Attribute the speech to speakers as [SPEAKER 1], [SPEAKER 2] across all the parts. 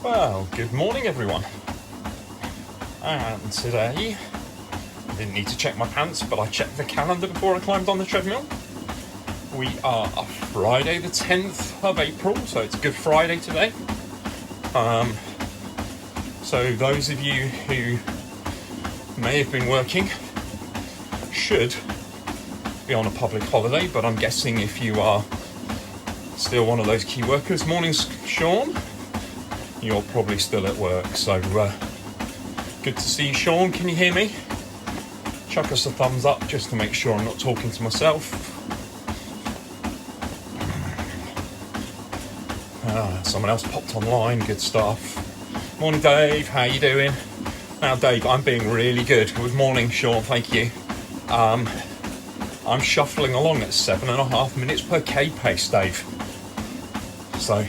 [SPEAKER 1] Well, good morning everyone. And today, I didn't need to check my pants, but I checked the calendar before I climbed on the treadmill. We are Friday the 10th of April, so it's Good Friday today. So those of you who may have been working should be on a public holiday, but I'm guessing if you are still one of those key workers, morning Sean, you're probably still at work. So good to see you, Sean. Can you hear me? Chuck us a thumbs up just to make sure I'm not talking to myself. Someone else popped online. Good stuff. Morning, Dave. How you doing? Now, Dave, I'm being really good. Good morning, Sean. Thank you. I'm shuffling along at 7.5 minutes per K pace, Dave. So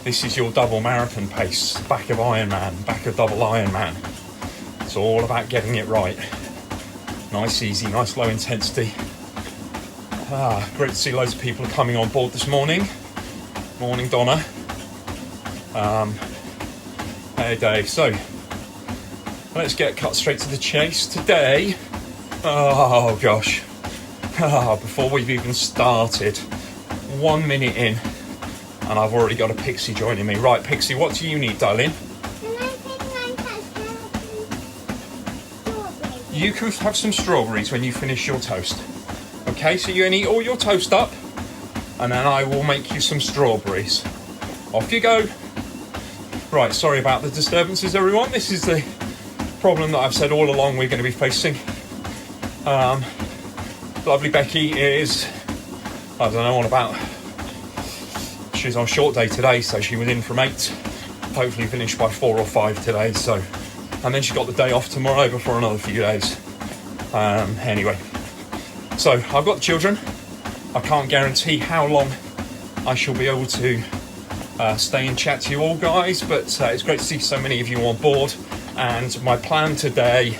[SPEAKER 1] this is your double marathon pace, back of Ironman, back of double Ironman. It's all about getting it right. Nice, easy, nice low intensity. Great to see loads of people coming on board this morning. Morning, Donna. Hey, Dave. So let's get cut straight to the chase today. Oh gosh. Before we've even started, 1 minute in, and I've already got a Pixie joining me. Right, Pixie, what do you need, darling? You can have some strawberries when you finish your toast. Okay, so you eat all your toast up, and then I will make you some strawberries. Off you go. Right, sorry about the disturbances, everyone. This is the problem that I've said all along we're going to be facing. Lovely Becky is, I don't know, on about, she's on short day today, so she was in from 8, hopefully finished by 4 or 5 today, so, and then she's got the day off tomorrow before another few days. Anyway, so I've got the children. I can't guarantee how long I shall be able to stay and chat to you all, guys, but it's great to see so many of you on board. And my plan today,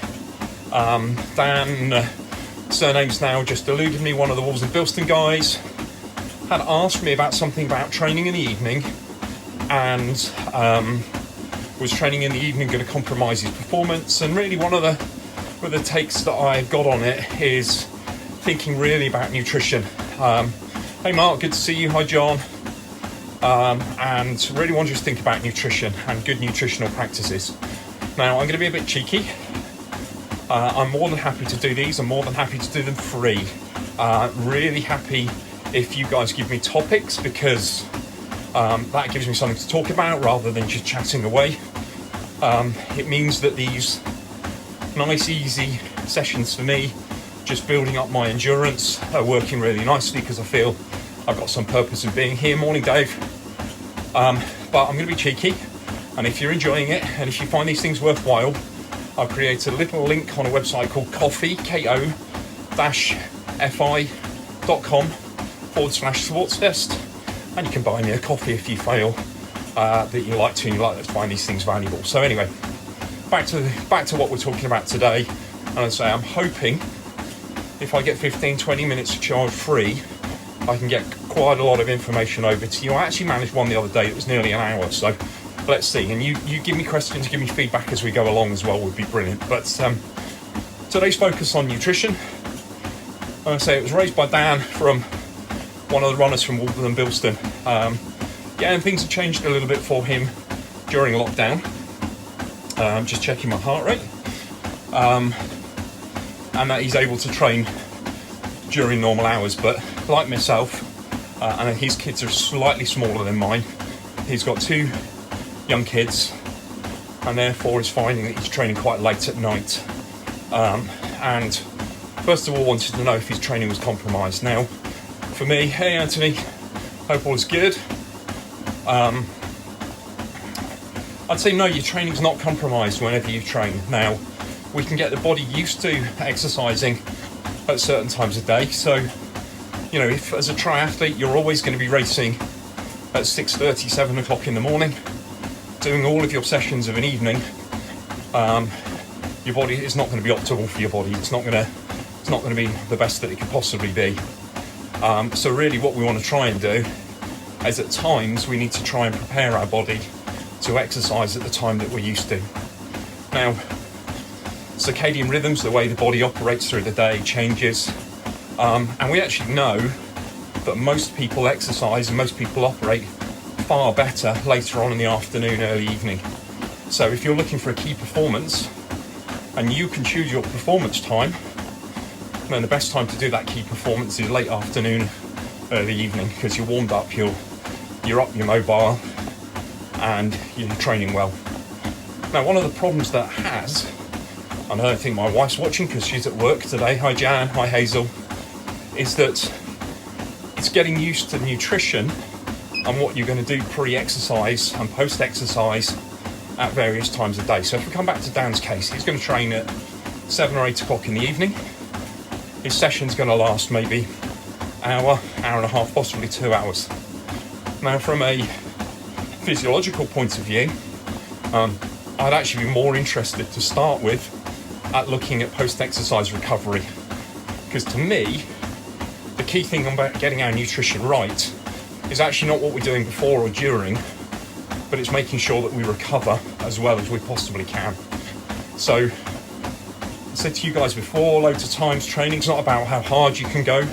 [SPEAKER 1] Dan, surname's now just eluded me, one of the Wolves and Bilston guys, had asked me about something about training in the evening, and was training in the evening going to compromise his performance? And really one of the takes that I've got on it is thinking really about nutrition. Hey Mark, good to see you. Hi John. And really want you to think about nutrition and good nutritional practices. Now, I'm going to be a bit cheeky. I'm more than happy to do these. I'm more than happy to do them free. Really happy if you guys give me topics, because that gives me something to talk about rather than just chatting away. It means that these nice, easy sessions for me, just building up my endurance, are working really nicely because I feel I've got some purpose in being here. Morning, Dave. But I'm going to be cheeky, and if you're enjoying it and if you find these things worthwhile, I've created a little link on a website called Ko-fi, ko-fi.com/Sportstest, and you can buy me a coffee if you feel that you like to and you like to find these things valuable. So anyway, back to what we're talking about today. And I say I'm hoping if I get 15-20 minutes of charge free, I can get quite a lot of information over to you. I actually managed one the other day that was nearly an hour, so let's see. And you give me questions, give me feedback as we go along as well, would be brilliant. But today's focus on nutrition. I say it was raised by Dan, from one of the runners from Wolves and Bilston. And things have changed a little bit for him during lockdown. Just checking my heart rate. And that he's able to train during normal hours, but like myself, and his kids are slightly smaller than mine, he's got 2 young kids, and therefore is finding that he's training quite late at night. And first of all, wanted to know if his training was compromised. Now, for me, hey Anthony, hope all is good. I'd say no, your training's not compromised whenever you train. Now, we can get the body used to exercising at certain times of day. So, you know, if as a triathlete you're always going to be racing at 6:30, 7 o'clock in the morning, doing all of your sessions of an evening, your body is not going to be optimal for your body. It's not going to be the best that it could possibly be. So really what we want to try and do is at times we need to try and prepare our body to exercise at the time that we're used to. Now, circadian rhythms, the way the body operates through the day, changes, and we actually know that most people exercise and most people operate far better later on in the afternoon, early evening. So if you're looking for a key performance and you can choose your performance time, then the best time to do that key performance is late afternoon, early evening, because you're warmed up, you're up, you're mobile, and you're training well. Now, one of the problems that has, and I don't think my wife's watching because she's at work today, hi Jan, hi Hazel, is that it's getting used to nutrition and what you're going to do pre-exercise and post-exercise at various times of day. So if we come back to Dan's case, he's going to train at 7 or 8 o'clock in the evening. His session's going to last maybe hour and a half, possibly 2 hours. Now, from a physiological point of view, I'd actually be more interested to start with at looking at post-exercise recovery, because to me, the key thing about getting our nutrition right is actually not what we're doing before or during, but it's making sure that we recover as well as we possibly can. So, I said to you guys before, loads of times, training's not about how hard you can go.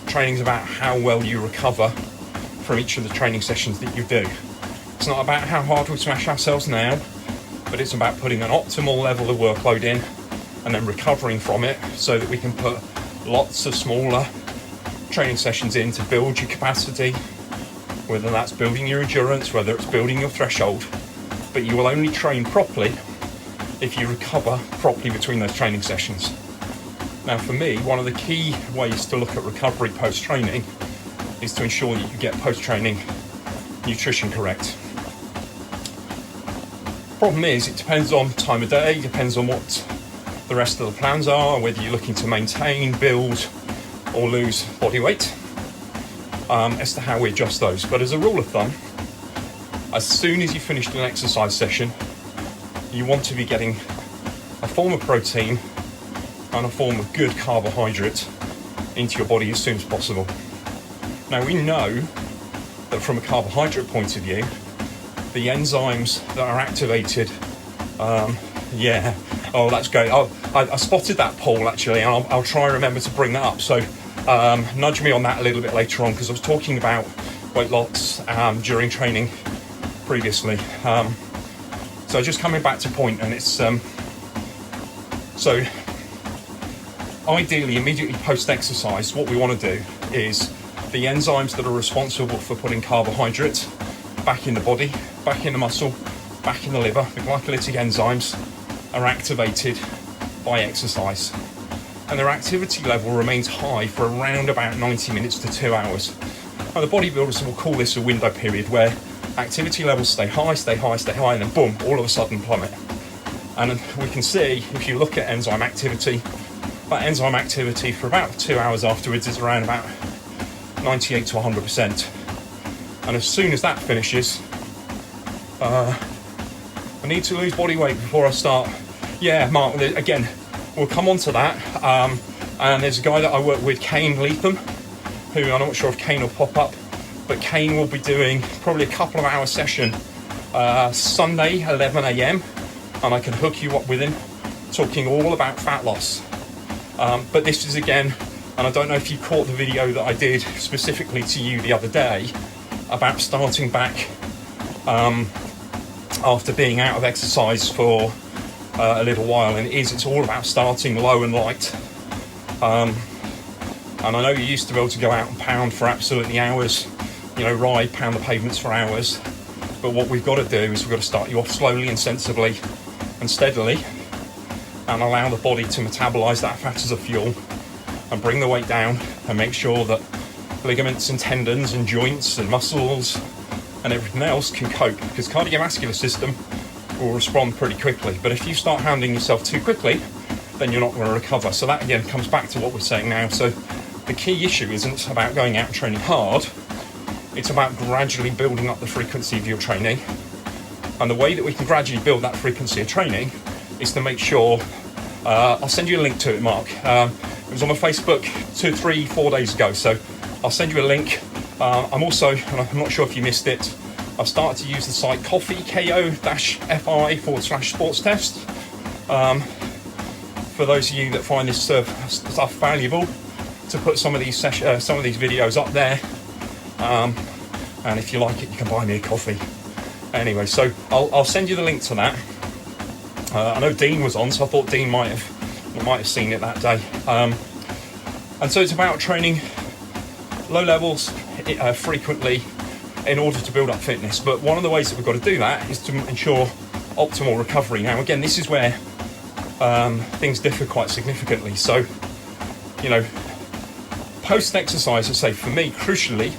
[SPEAKER 1] Training's about how well you recover from each of the training sessions that you do. It's not about how hard we smash ourselves now, but it's about putting an optimal level of workload in and then recovering from it so that we can put lots of smaller training sessions in to build your capacity, whether that's building your endurance, whether it's building your threshold. But you will only train properly if you recover properly between those training sessions. Now, for me, one of the key ways to look at recovery post-training is to ensure that you get post-training nutrition correct. Problem is, it depends on time of day, depends on what the rest of the plans are, whether you're looking to maintain, build, or lose body weight, as to how we adjust those. But as a rule of thumb, as soon as you finished an exercise session, you want to be getting a form of protein and a form of good carbohydrate into your body as soon as possible. Now, we know that from a carbohydrate point of view, the enzymes that are activated, that's great. I spotted that poll actually, and I'll try and remember to bring that up. So nudge me on that a little bit later on, because I was talking about weight loss during training previously. So just coming back to point, and it's so ideally immediately post-exercise, what we want to do is the enzymes that are responsible for putting carbohydrate back in the body, back in the muscle, back in the liver, the glycolytic enzymes are activated by exercise. And their activity level remains high for around about 90 minutes to 2 hours. Now, the bodybuilders will call this a window period where activity levels stay high, and then boom, all of a sudden plummet. And we can see, if you look at enzyme activity, that enzyme activity for about 2 hours afterwards is around about 98 to 100%. And as soon as that finishes, I need to lose body weight before I start. Yeah, Mark, again, we'll come on to that. And there's a guy that I work with, Kane Leatham, who I'm not sure if Kane will pop up, but Kane will be doing probably a couple of hour session Sunday, 11 a.m. And I can hook you up with him, talking all about fat loss. But this is, again, and I don't know if you caught the video that I did specifically to you the other day about starting back after being out of exercise for a little while, and it's all about starting low and light. And I know you used to be able to go out and pound for absolutely hours, ride, pound the pavements for hours, but what we've got to do is we've got to start you off slowly and sensibly and steadily, and allow the body to metabolize that fat as a fuel and bring the weight down and make sure that ligaments and tendons and joints and muscles and everything else can cope, because cardiovascular system will respond pretty quickly. But if you start hounding yourself too quickly, then you're not going to recover. So that again comes back to what we're saying now. So the key issue isn't about going out and training hard, it's about gradually building up the frequency of your training. And the way that we can gradually build that frequency of training is to make sure, I'll send you a link to it, Mark. It was on my Facebook 2, 3, 4 days ago, so I'll send you a link. I'm also, and I'm not sure if you missed it, I've started to use the site ko-fi/sportstest. For those of you that find this stuff valuable, to put some of these videos up there, and if you like it, you can buy me a coffee. Anyway, so I'll send you the link to that. I know Dean was on, so I thought Dean might have seen it that day. And so it's about training low levels frequently in order to build up fitness. But one of the ways that we've got to do that is to ensure optimal recovery. Now, again, this is where things differ quite significantly. So, you know, post-exercise, I say for me, crucially,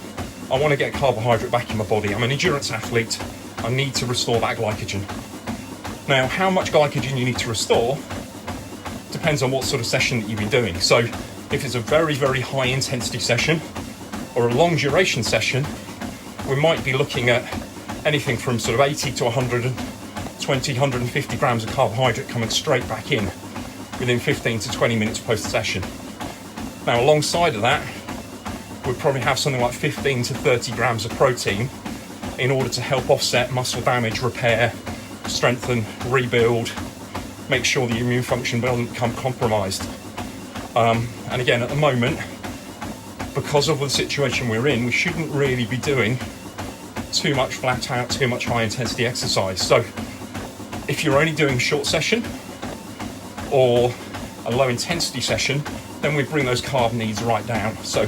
[SPEAKER 1] I want to get carbohydrate back in my body. I'm an endurance athlete. I need to restore that glycogen. Now, how much glycogen you need to restore depends on what sort of session that you've been doing. So if it's a very, very high intensity session or a long duration session, we might be looking at anything from sort of 80 to 120, 150 grams of carbohydrate coming straight back in within 15 to 20 minutes post-session. Now, alongside of that, we'd probably have something like 15 to 30 grams of protein in order to help offset muscle damage, repair, strengthen, rebuild, make sure the immune function doesn't become compromised. And again, at the moment, because of the situation we're in, we shouldn't really be doing too much flat out, too much high intensity exercise. So if you're only doing a short session or a low intensity session, then we bring those carb needs right down. So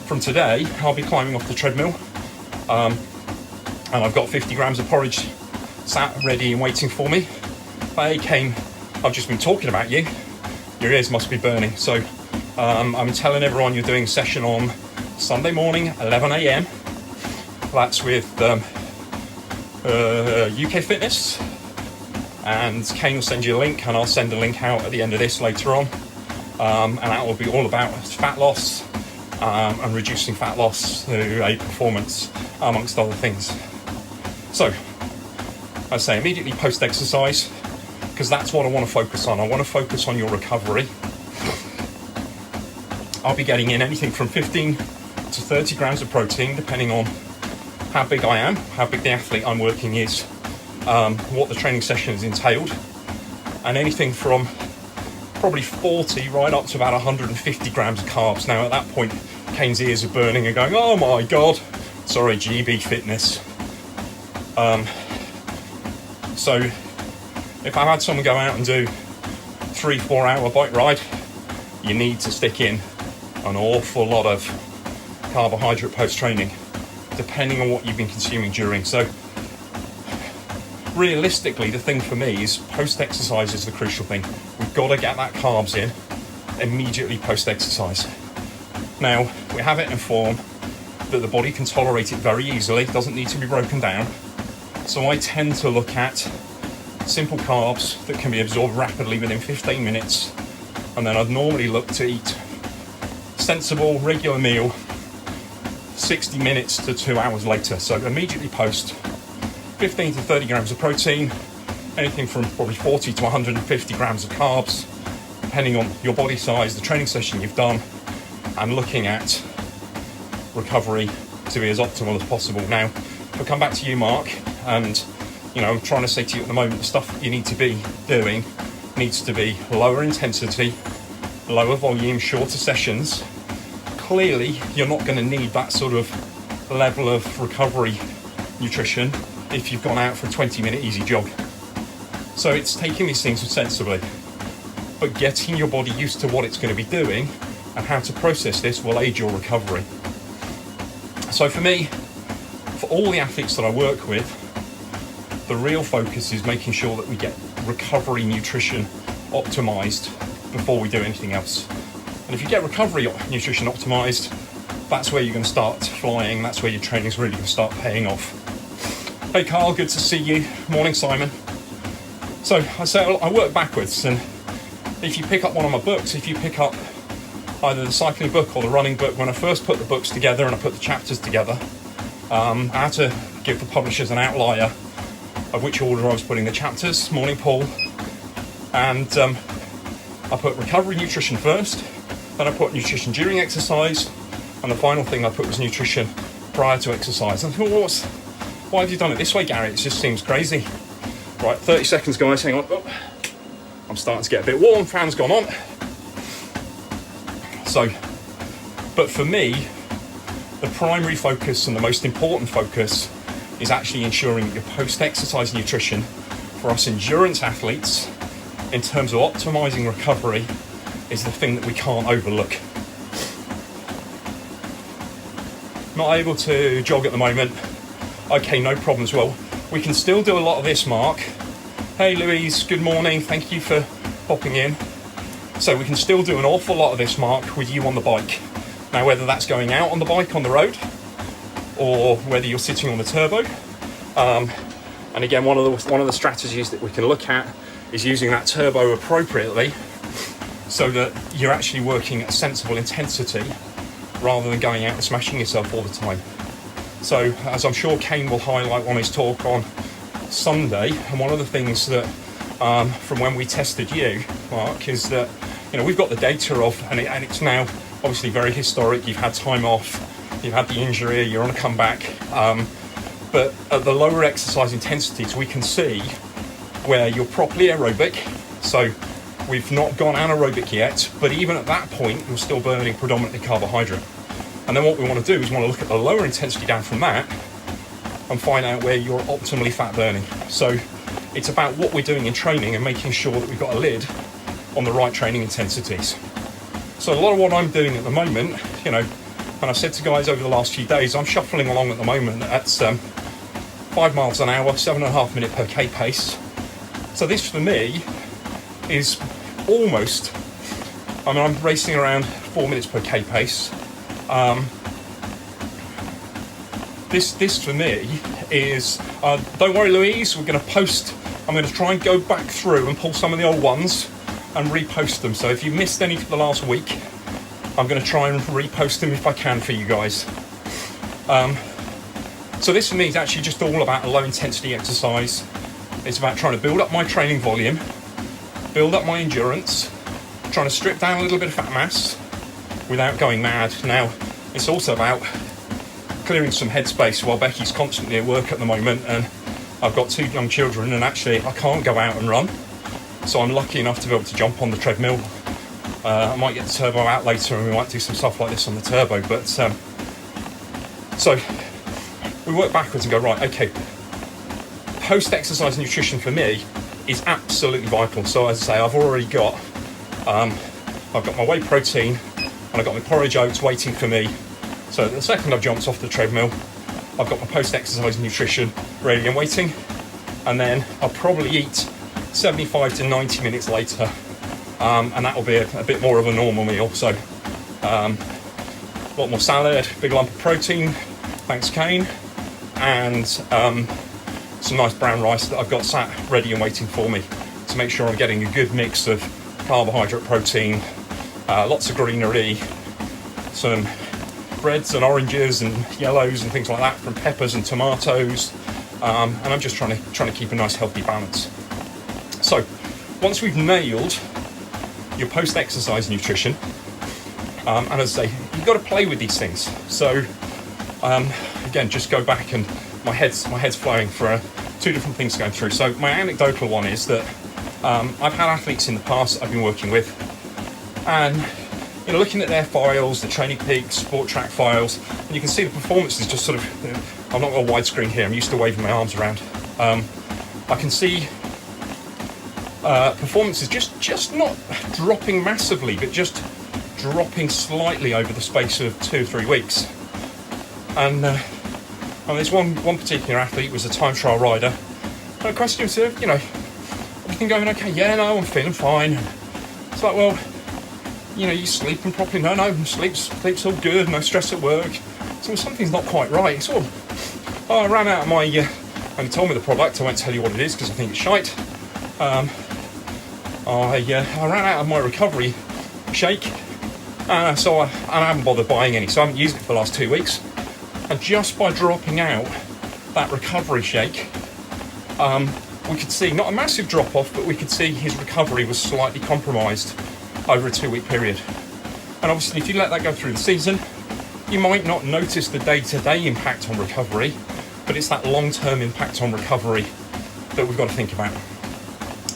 [SPEAKER 1] from today, I'll be climbing off the treadmill, and I've got 50 grams of porridge sat ready and waiting for me. I've just been talking about you. Your ears must be burning. So I'm telling everyone you're doing a session on Sunday morning, 11 a.m. That's with UK Fitness, and Kane will send you a link, and I'll send a link out at the end of this later on, and that will be all about fat loss and reducing fat loss through a performance, amongst other things. So I say immediately post-exercise, because that's what I want to focus on. I want to focus on your recovery. I'll be getting in anything from 15 to 30 grams of protein, depending on how big I am, how big the athlete I'm working is, what the training session has entailed, and anything from probably 40 right up to about 150 grams of carbs. Now, at that point, Kane's ears are burning and going, oh my God, sorry, GB Fitness. So if I had someone go out and do 3-4 hour bike ride, you need to stick in an awful lot of carbohydrate post-training, depending on what you've been consuming during. So realistically, the thing for me is post-exercise is the crucial thing. We've got to get that carbs in immediately post-exercise. Now, we have it in form that the body can tolerate it very easily, it doesn't need to be broken down. So I tend to look at simple carbs that can be absorbed rapidly within 15 minutes, and then I'd normally look to eat sensible, regular meal 60 minutes to 2 hours later. So immediately post, 15 to 30 grams of protein, anything from probably 40 to 150 grams of carbs, depending on your body size, the training session you've done, and looking at recovery to be as optimal as possible. Now, if I come back to you, Mark, and I'm trying to say to you at the moment, the stuff that you need to be doing needs to be lower intensity, lower volume, shorter sessions. Clearly, you're not going to need that sort of level of recovery nutrition if you've gone out for a 20-minute easy jog. So it's taking these things sensibly, but getting your body used to what it's going to be doing and how to process this will aid your recovery. So for me, for all the athletes that I work with, the real focus is making sure that we get recovery nutrition optimized before we do anything else. And if you get recovery nutrition optimized, that's where you're going to start flying. That's where your training's really going to start paying off. Hey Carl, good to see you. Morning, Simon. So I work backwards, and if you pick up one of my books, if you pick up either the cycling book or the running book, when I first put the books together and I put the chapters together, I had to give the publishers an outlier of which order I was putting the chapters. Morning, Paul. And I put recovery nutrition first, then I put nutrition during exercise, and the final thing I put was nutrition prior to exercise. And I thought, why have you done it this way, Garry? It just seems crazy. Right, 30 seconds, guys, hang on. Oh, I'm starting to get a bit warm, fan's gone on. So, but for me, the primary focus and the most important focus is actually ensuring that your post-exercise nutrition for us endurance athletes, in terms of optimizing recovery, is the thing that we can't overlook. Not able to jog at the moment. Okay, no problems. Well, we can still do a lot of this, Mark. Hey, Louise, good morning. Thank you for popping in. So we can still do an awful lot of this, Mark, with you on the bike. Now, whether that's going out on the bike on the road or whether you're sitting on the turbo. And again, one of the strategies that we can look at is using that turbo appropriately so that you're actually working at a sensible intensity rather than going out and smashing yourself all the time. So, as I'm sure Kane will highlight on his talk on Sunday, and one of the things that from when we tested you, Mark, is that, you know, we've got the data of, and it's now obviously very historic. You've had time off, you've had the injury, you're on a comeback, but at the lower exercise intensities, we can see where you're properly aerobic. So we've not gone anaerobic yet, but even at that point, you're still burning predominantly carbohydrate. And then what we want to do is we want to look at the lower intensity down from that and find out where you're optimally fat burning. So it's about what we're doing in training and making sure that we've got a lid on the right training intensities. So a lot of what I'm doing at the moment, you know, and I've said to guys over the last few days, I'm shuffling along at the moment at 5 miles an hour, 7.5 minute per K pace. So this for me is almost, I mean, I'm racing around 4 minutes per K pace. This for me is, don't worry Louise, we're going to post, I'm going to try and go back through and pull some of the old ones and repost them. So if you missed any for the last week, I'm going to try and repost them if I can for you guys. So this for me is actually just all about a low intensity exercise. It's about trying to build up my training volume, build up my endurance, trying to strip down a little bit of fat mass without going mad. Now, it's also about clearing some headspace while Becky's constantly at work at the moment, and I've got 2 young children, and actually I can't go out and run. So I'm lucky enough to be able to jump on the treadmill. I might get the turbo out later and we might do some stuff like this on the turbo, but so we work backwards and go, right, okay, post-exercise nutrition for me is absolutely vital. So as I say, I've already got, I've got my whey protein and I've got my porridge oats waiting for me. So the second I've jumped off the treadmill, I've got my post-exercise nutrition ready and waiting, and then I'll probably eat 75 to 90 minutes later, and that'll be a bit more of a normal meal. So a lot more salad, big lump of protein, thanks Kane, and some nice brown rice that I've got sat ready and waiting for me to make sure I'm getting a good mix of carbohydrate, protein, lots of greenery, some reds and oranges and yellows and things like that from peppers and tomatoes, and I'm just trying to keep a nice healthy balance. So once we've nailed your post-exercise nutrition, and as I say, you've got to play with these things. So again, just go back, and my head's flowing for 2 different things going through. So my anecdotal one is that I've had athletes in the past that I've been working with, and you know, looking at their files, the Training Peaks, Sport Track files, and you can see the performance is just sort of, you know, I'm not got a widescreen here, I'm used to waving my arms around. I can see performance is just not dropping massively, but just dropping slightly over the space of 2 or 3 weeks. And there's one particular athlete was a time trial rider. And I questioned him, so, you know, everything going okay? Yeah, no, I'm feeling fine. It's like, well, you know, you sleeping properly? No, sleep's all good, no stress at work. So something's not quite right. So, I ran out of my, and he told me the product, I won't tell you what it is because I think it's shite. I ran out of my recovery shake, so I haven't bothered buying any, so I haven't used it for the last 2 weeks. And just by dropping out that recovery shake, we could see, not a massive drop off, but we could see his recovery was slightly compromised over a 2-week period. And obviously if you let that go through the season, you might not notice the day-to-day impact on recovery, but it's that long-term impact on recovery that we've got to think about.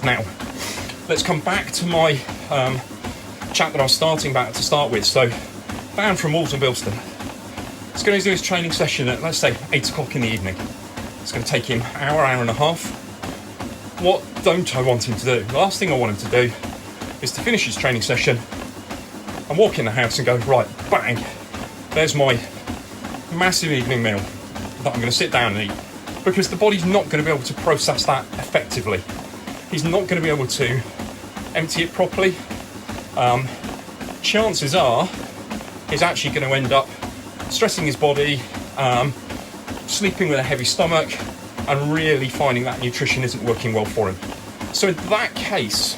[SPEAKER 1] Now, let's come back to my chat that I was starting back to start with. So, Dan from Wolves and Bilston, he's going to do his training session at, let's say, 8 o'clock in the evening. It's going to take him an hour and a half. What don't I want him to do? The last thing I want him to do is to finish his training session and walk in the house and go, right, bang, there's my massive evening meal that I'm going to sit down and eat. Because the body's not going to be able to process that effectively. He's not going to be able to empty it properly. Chances are he's actually going to end up stressing his body, sleeping with a heavy stomach, and really finding that nutrition isn't working well for him. So in that case,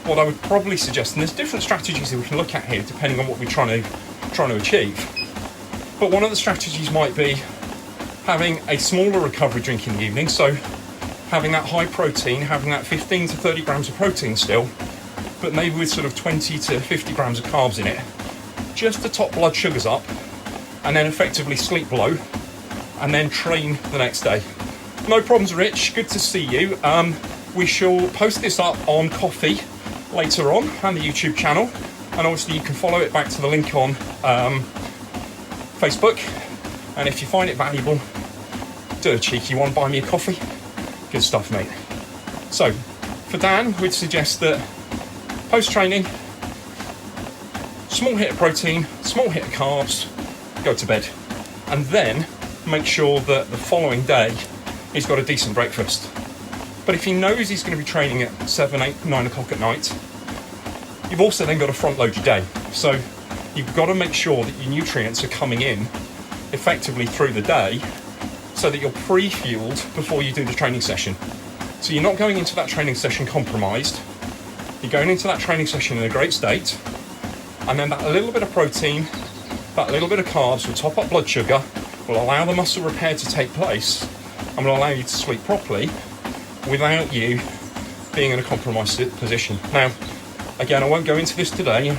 [SPEAKER 1] what I would probably suggest, and there's different strategies that we can look at here depending on what we're trying to achieve, but one of the strategies might be having a smaller recovery drink in the evening, so having that high protein, having that 15 to 30 grams of protein still, but maybe with sort of 20 to 50 grams of carbs in it, just to top blood sugars up, and then effectively sleep low, and then train the next day. No problems, Rich, good to see you. We shall post this up on Coffee later on, and the YouTube channel, and obviously you can follow it back to the link on Facebook, and if you find it valuable, do a cheeky one, buy me a coffee. Good stuff, mate. So, for Dan, we'd suggest that post-training, small hit of protein, small hit of carbs, go to bed. And then make sure that the following day he's got a decent breakfast. But if he knows he's going to be training at 7, 8, 9 o'clock at night, you've also then got to front load your day. So you've got to make sure that your nutrients are coming in effectively through the day so that you're pre-fueled before you do the training session. So you're not going into that training session compromised. You're going into that training session in a great state, and then that little bit of protein, that little bit of carbs will top up blood sugar, will allow the muscle repair to take place, and will allow you to sleep properly without you being in a compromised position. Now, again, I won't go into this today,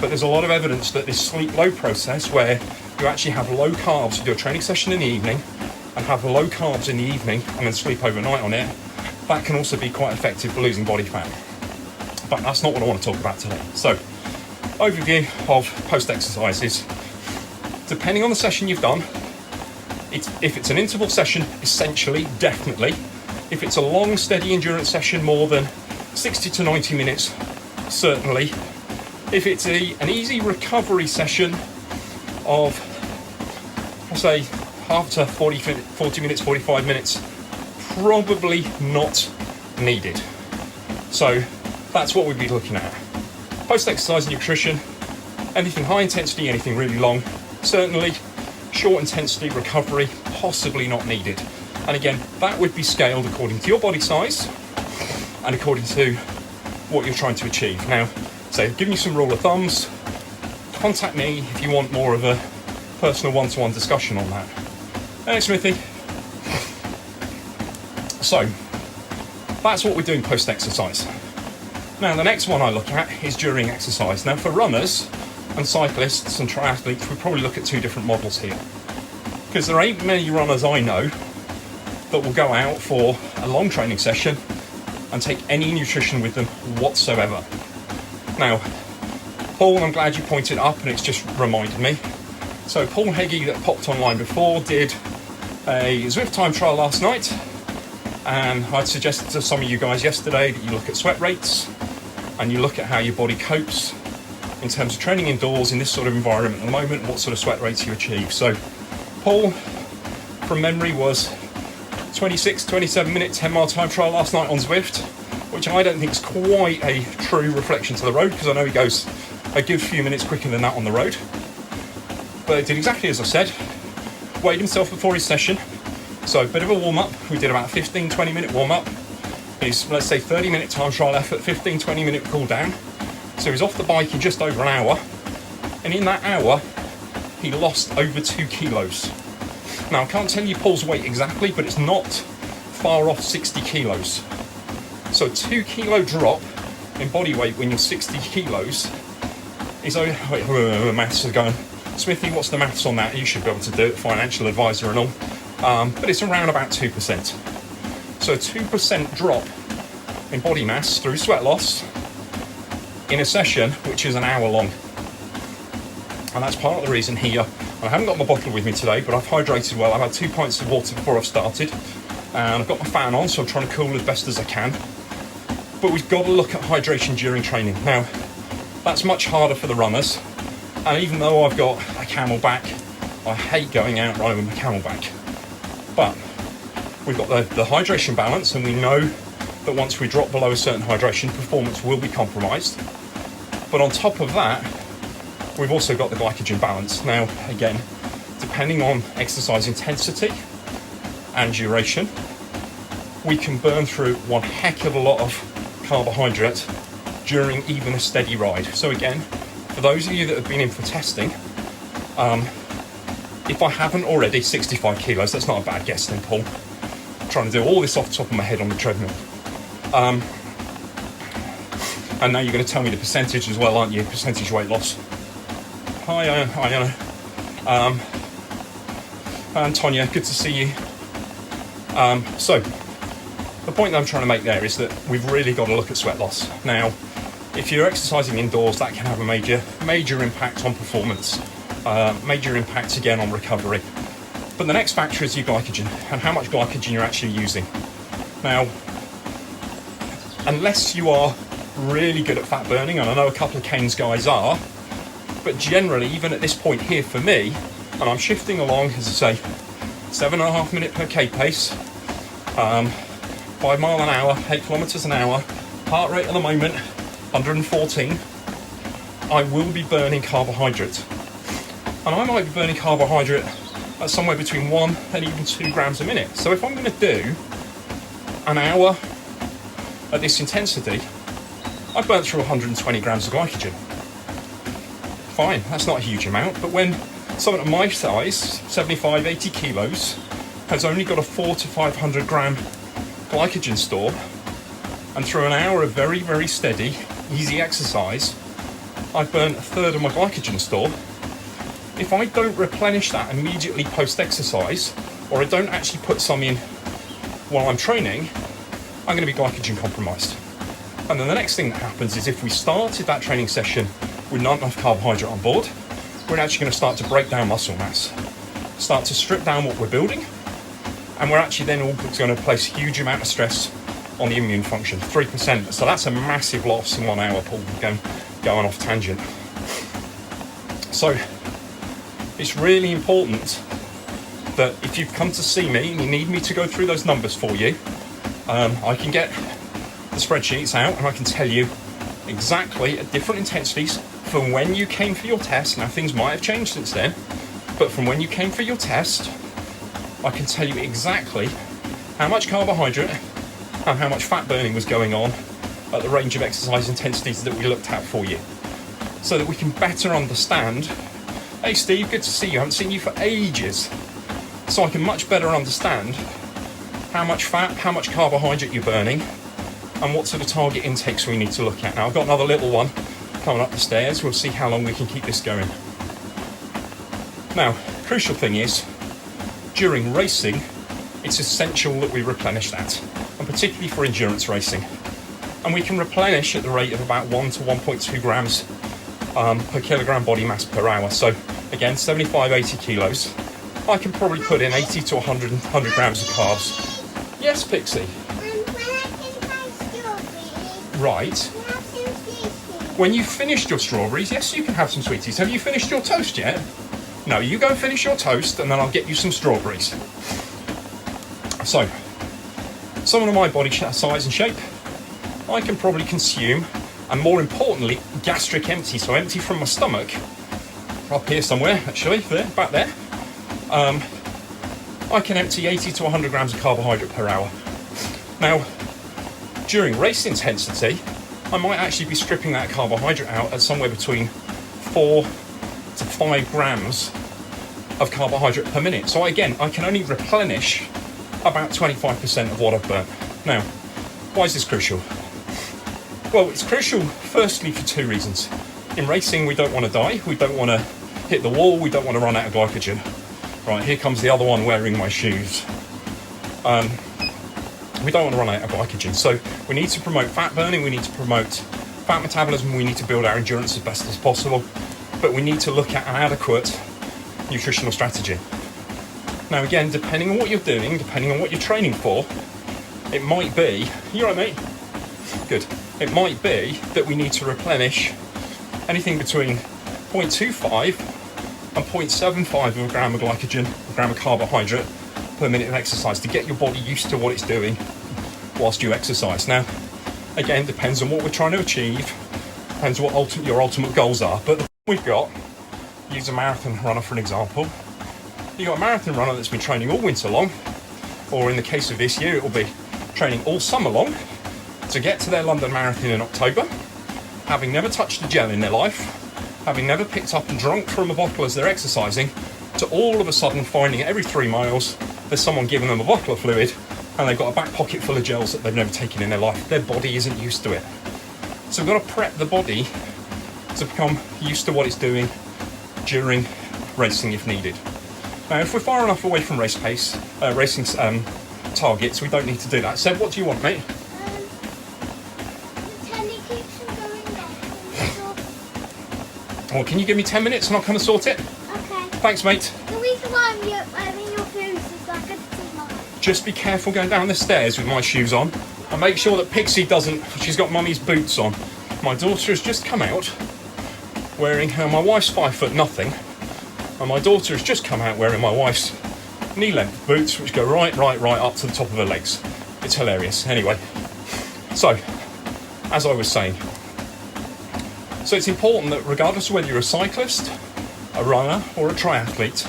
[SPEAKER 1] but there's a lot of evidence that this sleep low process, where you actually have low carbs, you do a training session in the evening, and have low carbs in the evening, and then sleep overnight on it, that can also be quite effective for losing body fat. But that's not what I want to talk about today. So, overview of post-exercises. Depending on the session you've done, if it's an interval session, essentially, definitely. If it's a long, steady endurance session, more than 60 to 90 minutes, certainly. If it's an easy recovery session of, I'll say, half to 40 minutes, 45 minutes, probably not needed. So that's what we'd be looking at. Post-exercise nutrition, anything high intensity, anything really long, certainly. Short intensity recovery, possibly not needed. And again, that would be scaled according to your body size and according to what you're trying to achieve. Now, so give me some rule of thumbs. Contact me if you want more of a personal one-to-one discussion on that. Thanks, Smithy. So, that's what we're doing post-exercise. Now, the next one I look at is during exercise. Now, for runners and cyclists and triathletes, we probably look at two different models here. Because there ain't many runners I know that will go out for a long training session and take any nutrition with them whatsoever. Now, Paul, I'm glad you pointed up, and it's just reminded me. So Paul Heggie, that popped online before, did a Zwift time trial last night, and I'd suggested to some of you guys yesterday that you look at sweat rates and you look at how your body copes in terms of training indoors in this sort of environment at the moment, and what sort of sweat rates you achieve. So Paul, from memory, was 27 minute 10-mile time trial last night on Zwift, which I don't think is quite a true reflection to the road, because I know he goes a good few minutes quicker than that on the road. But it did exactly as I said, weighed himself before his session, so a bit of a warm-up. We did about 15-20 minute warm-up, his, let's say, 30 minute time trial effort, 15-20 minute cool down. So he's off the bike in just over an hour, and in that hour he lost over 2 kilos. Now, I can't tell you Paul's weight exactly, but it's not far off 60 kilos. So a 2 kilo drop in body weight when you're 60 kilos is, maths are going, Smithy, what's the maths on that? You should be able to do it, financial advisor and all. but it's around about 2%. So a 2% drop in body mass through sweat loss in a session which is an hour long. And that's part of the reason here. I haven't got my bottle with me today, but I've hydrated well. I've had 2 pints of water before I've started, and I've got my fan on, so I'm trying to cool as best as I can. But we've got to look at hydration during training. Now, that's much harder for the runners, and even though I've got a Camelback, I hate going out running with my Camelback. But we've got the hydration balance, and we know that once we drop below a certain hydration, performance will be compromised. But on top of that, we've also got the glycogen balance. Now, again, depending on exercise intensity and duration, we can burn through one heck of a lot of carbohydrate during even a steady ride. So again, for those of you that have been in for testing, if I haven't already, 65 kilos, that's not a bad guess then, Paul. I'm trying to do all this off the top of my head on the treadmill. And now you're going to tell me the percentage as well, aren't you? Percentage weight loss. Hi Anna. And Tonya, good to see you. So, the point that I'm trying to make there is that we've really got to look at sweat loss. Now, if you're exercising indoors, that can have a major impact on performance, major impact again on recovery. But the next factor is your glycogen and how much glycogen you're actually using. Now, unless you are really good at fat burning, and I know a couple of Canes guys are, but generally, even at this point here for me, and I'm shifting along, as I say, 7.5 minute per K pace, 5 mile an hour, 8 kilometers an hour, heart rate at the moment, 114, I will be burning carbohydrate. And I might be burning carbohydrate at somewhere between 1 and even 2 grams a minute. So if I'm going to do an hour at this intensity, I burn through 120 grams of glycogen. Fine, that's not a huge amount, but when someone of my size, 75, 80 kilos, has only got a 400 to 500 gram glycogen store, and through an hour of very, very steady, easy exercise, I've burnt a third of my glycogen store. If I don't replenish that immediately post-exercise, or I don't actually put some in while I'm training, I'm going to be glycogen compromised. And then the next thing that happens is if we started that training session with not enough carbohydrate on board, we're actually going to start to break down muscle mass, start to strip down what we're building, and we're actually then all going to place a huge amount of stress on the immune function, 3%. So that's a massive loss in 1 hour, Paul, going off tangent. So it's really important that if you've come to see me and you need me to go through those numbers for you, I can get the spreadsheets out and I can tell you exactly at different intensities from when you came for your test. Now things might have changed since then, but from when you came for your test, I can tell you exactly how much carbohydrate and how much fat burning was going on at the range of exercise intensities that we looked at for you, so that we can better understand. Hey Steve, good to see you. I haven't seen you for ages. So I can much better understand how much fat, how much carbohydrate you're burning, and what sort of target intakes we need to look at. Now I've got another little one coming up the stairs. We'll see how long we can keep this going. Now, crucial thing is, during racing, it's essential that we replenish that, and particularly for endurance racing. And we can replenish at the rate of about 1 to 1.2 grams per kilogram body mass per hour. So again, 75, 80 kilos, I can probably put in 80 to 100 grams of carbs. Yes, Pixie. Right. When you've finished your strawberries, yes, you can have some sweeties. Have you finished your toast yet? No, you go finish your toast and then I'll get you some strawberries. So, someone of my body size and shape, I can probably consume, and more importantly, gastric empty, so empty from my stomach, up here somewhere, actually, there, back there. I can empty 80 to 100 grams of carbohydrate per hour. Now, during race intensity, I might actually be stripping that carbohydrate out at somewhere between 4 to 5 grams of carbohydrate per minute. So again, I can only replenish about 25% of what I've burnt. Now, why is this crucial? Well, it's crucial firstly for 2 reasons. In racing, we don't want to die, we don't want to hit the wall, we don't want to run out of glycogen. Right, here comes the other one wearing my shoes. We don't want to run out of glycogen, so we need to promote fat burning, we need to promote fat metabolism, we need to build our endurance as best as possible, but we need to look at an adequate nutritional strategy. Now again, depending on what you're doing, depending on what you're training for, it might be, you all right mate? Good. It might be that we need to replenish anything between 0.25 and 0.75 of a gram of glycogen, a gram of carbohydrate per minute of exercise to get your body used to what it's doing whilst you exercise. Now, again, depends on what we're trying to achieve, depends what your ultimate goals are. But the thing we've got, use a marathon runner for an example. You've got a marathon runner that's been training all winter long, or in the case of this year, it will be training all summer long to get to their London Marathon in October, having never touched a gel in their life, having never picked up and drunk from a bottle as they're exercising, to all of a sudden finding every 3 miles there's someone giving them a bottle of fluid and they've got a back pocket full of gels that they've never taken in their life. Their body isn't used to it. So we've got to prep the body to become used to what it's doing during racing if needed. Now, if we're far enough away from racing targets, we don't need to do that. Seb, what do you want, mate? Well, can you give me 10 minutes and I'll come and sort it?
[SPEAKER 2] Okay.
[SPEAKER 1] Thanks, mate.
[SPEAKER 2] The reason why I'm in your food is so I can see mine.
[SPEAKER 1] Just be careful going down the stairs with my shoes on. And make sure that Pixie doesn't... She's got mummy's boots on. My daughter has just come out wearing her... My wife's 5 foot nothing. And my daughter has just come out wearing my wife's knee-length boots, which go right up to the top of her legs. It's hilarious. Anyway. So, as I was saying... So it's important that regardless of whether you're a cyclist, a runner or a triathlete,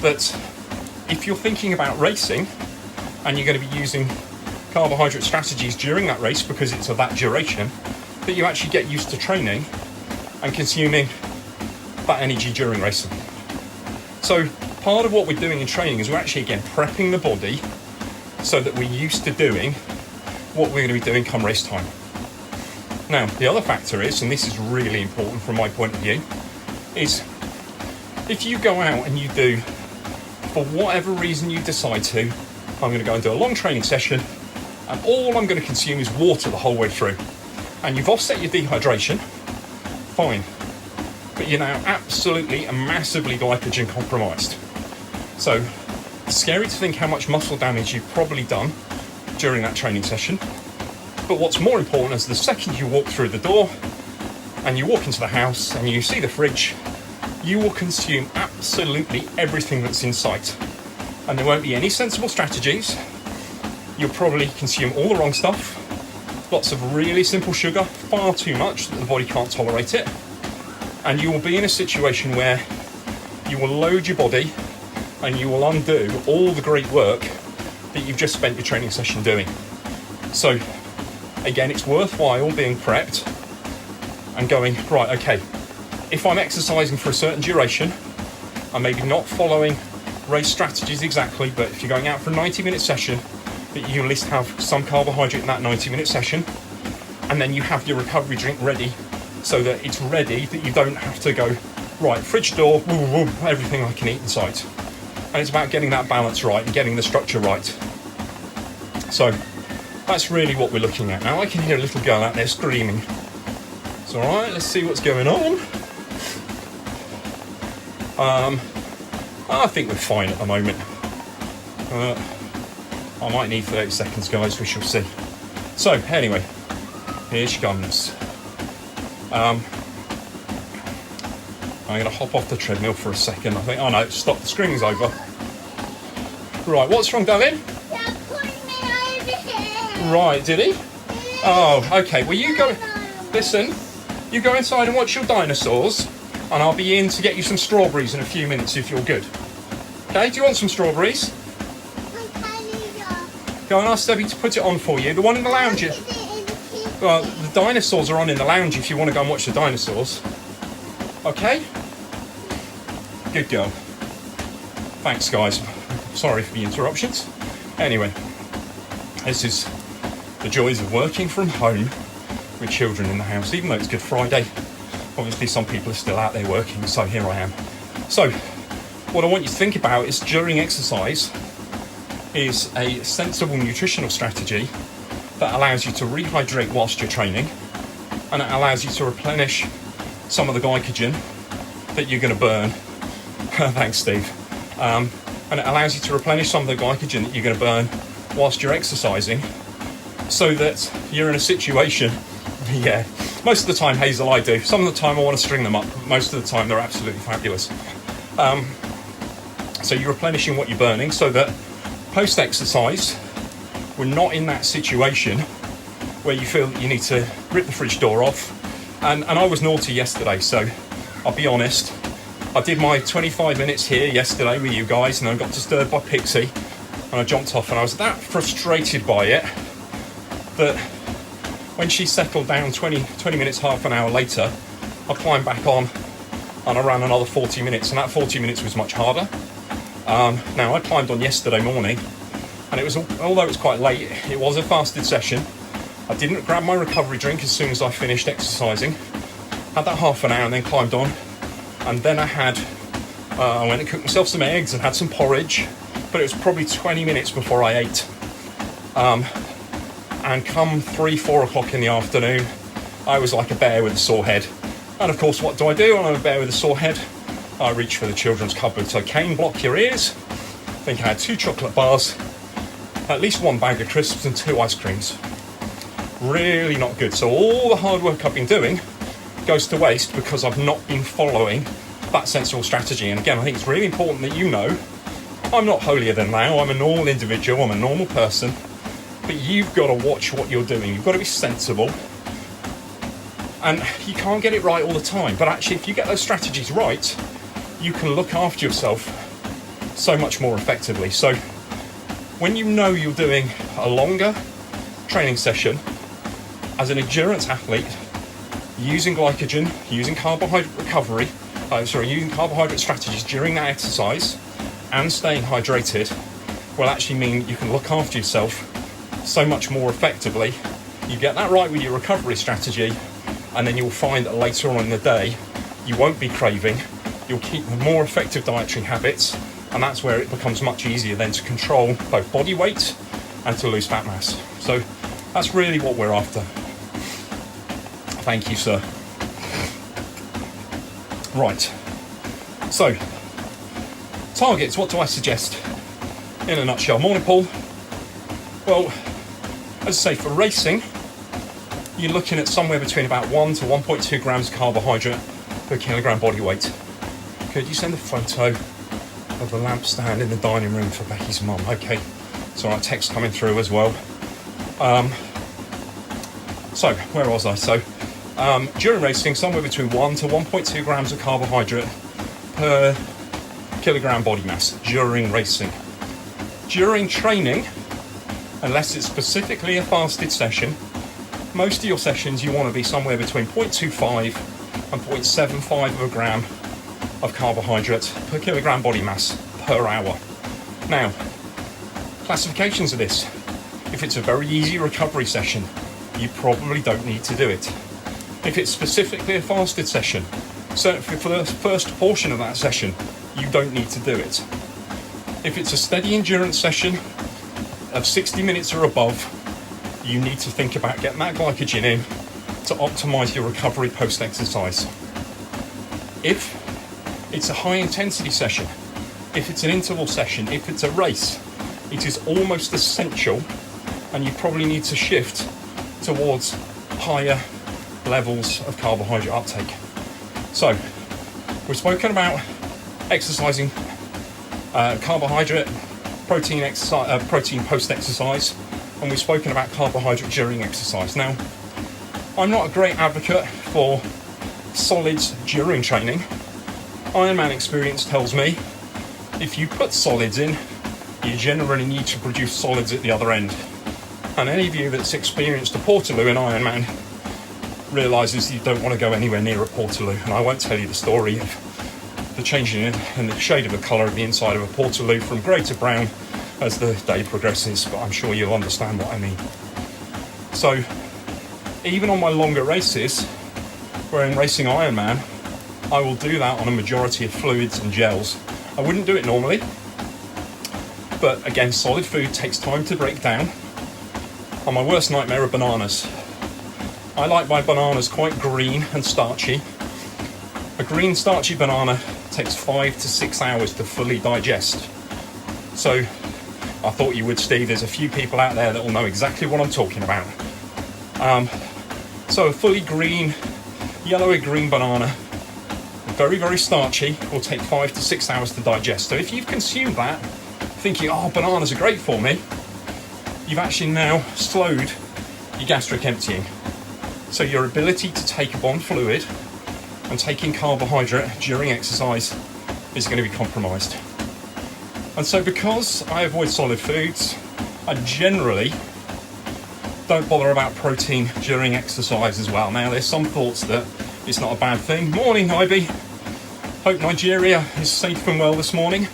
[SPEAKER 1] that if you're thinking about racing and you're going to be using carbohydrate strategies during that race because it's of that duration, that you actually get used to training and consuming that energy during racing. So part of what we're doing in training is we're actually again prepping the body so that we're used to doing what we're going to be doing come race time. Now, the other factor is, and this is really important from my point of view, is if you go out and you do, for whatever reason you decide to, I'm going to go and do a long training session and all I'm going to consume is water the whole way through. And you've offset your dehydration, fine. But you're now absolutely and massively glycogen compromised. So, it's scary to think how much muscle damage you've probably done during that training session. But what's more important is the second you walk through the door and you walk into the house and you see the fridge, you will consume absolutely everything that's in sight. And there won't be any sensible strategies. You'll probably consume all the wrong stuff, lots of really simple sugar, far too much that the body can't tolerate it. And you will be in a situation where you will load your body and you will undo all the great work that you've just spent your training session doing. So, again, it's worthwhile being prepped and going, right, okay, if I'm exercising for a certain duration, I'm maybe not following race strategies exactly, but if you're going out for a 90-minute session, that you at least have some carbohydrate in that 90-minute session, and then you have your recovery drink ready so that it's ready, that you don't have to go, right, fridge door, woo, woo, everything I can eat in sight. And it's about getting that balance right and getting the structure right. So, that's really what we're looking at. Now I can hear a little girl out there screaming. It's alright, let's see what's going on. I think we're fine at the moment. I might need 30 seconds, guys, we shall see. So, anyway, here she comes. I'm going to hop off the treadmill for a second. I think, oh no, stop, the screaming's over. Right, what's wrong, darling? Right, did he? Oh, okay. Well, you go... Listen, you go inside and watch your dinosaurs, and I'll be in to get you some strawberries in a few minutes if you're good. Okay, do you want some strawberries? Go and ask Debbie to put it on for you. The one in the lounge... Well, the dinosaurs are on in the lounge if you want to go and watch the dinosaurs. Okay? Good girl. Thanks, guys. Sorry for the interruptions. Anyway, this is the joys of working from home with children in the house, even though it's Good Friday. Obviously, some people are still out there working, so here I am. So, what I want you to think about is during exercise is a sensible nutritional strategy that allows you to rehydrate whilst you're training, and it allows you to replenish some of the glycogen that you're going to burn. Thanks, Steve. And it allows you to replenish some of the glycogen that you're going to burn whilst you're exercising, so that you're in a situation, yeah, most of the time, Hazel, I do. Some of the time I want to string them up, but most of the time they're absolutely fabulous. So you're replenishing what you're burning, so that post-exercise, we're not in that situation where you feel that you need to rip the fridge door off. And I was naughty yesterday, so I'll be honest. I did my 25 minutes here yesterday with you guys, and I got disturbed by Pixie, and I jumped off, and I was that frustrated by it that when she settled down 20 minutes, half an hour later, I climbed back on and I ran another 40 minutes, and that 40 minutes was much harder. Now, I climbed on yesterday morning, and it was, although it was quite late, it was a fasted session. I didn't grab my recovery drink as soon as I finished exercising. Had that half an hour and then climbed on. And then I went and cooked myself some eggs and had some porridge, but it was probably 20 minutes before I ate. And come 3-4 o'clock in the afternoon, I was like a bear with a sore head. And of course, what do I do when I'm a bear with a sore head? I reach for the children's cupboard. So Kane, block your ears. I think I had 2 chocolate bars, at least 1 bag of crisps and 2 ice creams. Really not good. So all the hard work I've been doing goes to waste because I've not been following that sensible strategy. And again, I think it's really important that you know I'm not holier than thou. I'm a normal individual. I'm a normal person. But you've got to watch what you're doing. You've got to be sensible. And you can't get it right all the time. But actually, if you get those strategies right, you can look after yourself so much more effectively. So when you know you're doing a longer training session as an endurance athlete, using glycogen, using carbohydrate recovery, using carbohydrate strategies during that exercise and staying hydrated will actually mean you can look after yourself so much more effectively. You get that right with your recovery strategy, and then you'll find that later on in the day you won't be craving, you'll keep more effective dietary habits, and that's where it becomes much easier then to control both body weight and to lose fat mass. So that's really what we're after. Thank you, sir. Right, so targets, what do I suggest in a nutshell? Morning, Paul. Well, as I say, for racing, you're looking at somewhere between about 1 to 1.2 grams carbohydrate per kilogram body weight. Could you send a photo of the lamp stand in the dining room for Becky's mum? Okay, it's all right, text coming through as well. So, where was I? So, during racing, somewhere between 1 to 1.2 grams of carbohydrate per kilogram body mass during racing. During training, unless it's specifically a fasted session, most of your sessions you want to be somewhere between 0.25 and 0.75 of a gram of carbohydrate per kilogram body mass per hour. Now, classifications of this. If it's a very easy recovery session, you probably don't need to do it. If it's specifically a fasted session, certainly for the first portion of that session, you don't need to do it. If it's a steady endurance session of 60 minutes or above, you need to think about getting that glycogen in to optimize your recovery post-exercise. If it's a high intensity session, if it's an interval session, if it's a race, it is almost essential, and you probably need to shift towards higher levels of carbohydrate uptake. So, we've spoken about exercising, carbohydrate, protein post-exercise, and we've spoken about carbohydrate during exercise. Now, I'm not a great advocate for solids during training. Ironman experience tells me if you put solids in, you generally need to produce solids at the other end. And any of you that's experienced a Portaloo in Ironman realises you don't want to go anywhere near a Portaloo. And I won't tell you the story of the changing in the shade of the colour of the inside of a Portaloo from grey to brown as the day progresses, but I'm sure you'll understand what I mean. So, even on my longer races, where in racing Ironman, I will do that on a majority of fluids and gels, I wouldn't do it normally, but again, solid food takes time to break down. And my worst nightmare are bananas. I like my bananas quite green and starchy. A green starchy banana takes 5 to 6 hours to fully digest. So I thought you would, Steve. There's a few people out there that will know exactly what I'm talking about. So a fully green, yellowy green banana, very, very starchy, will take 5 to 6 hours to digest. So if you've consumed that, thinking, oh, bananas are great for me, you've actually now slowed your gastric emptying. So your ability to take a bond fluid and take in carbohydrate during exercise is going to be compromised. And so because I avoid solid foods, I generally don't bother about protein during exercise as well. Now, there's some thoughts that it's not a bad thing. Morning, Ivy. Hope Nigeria is safe and well this morning.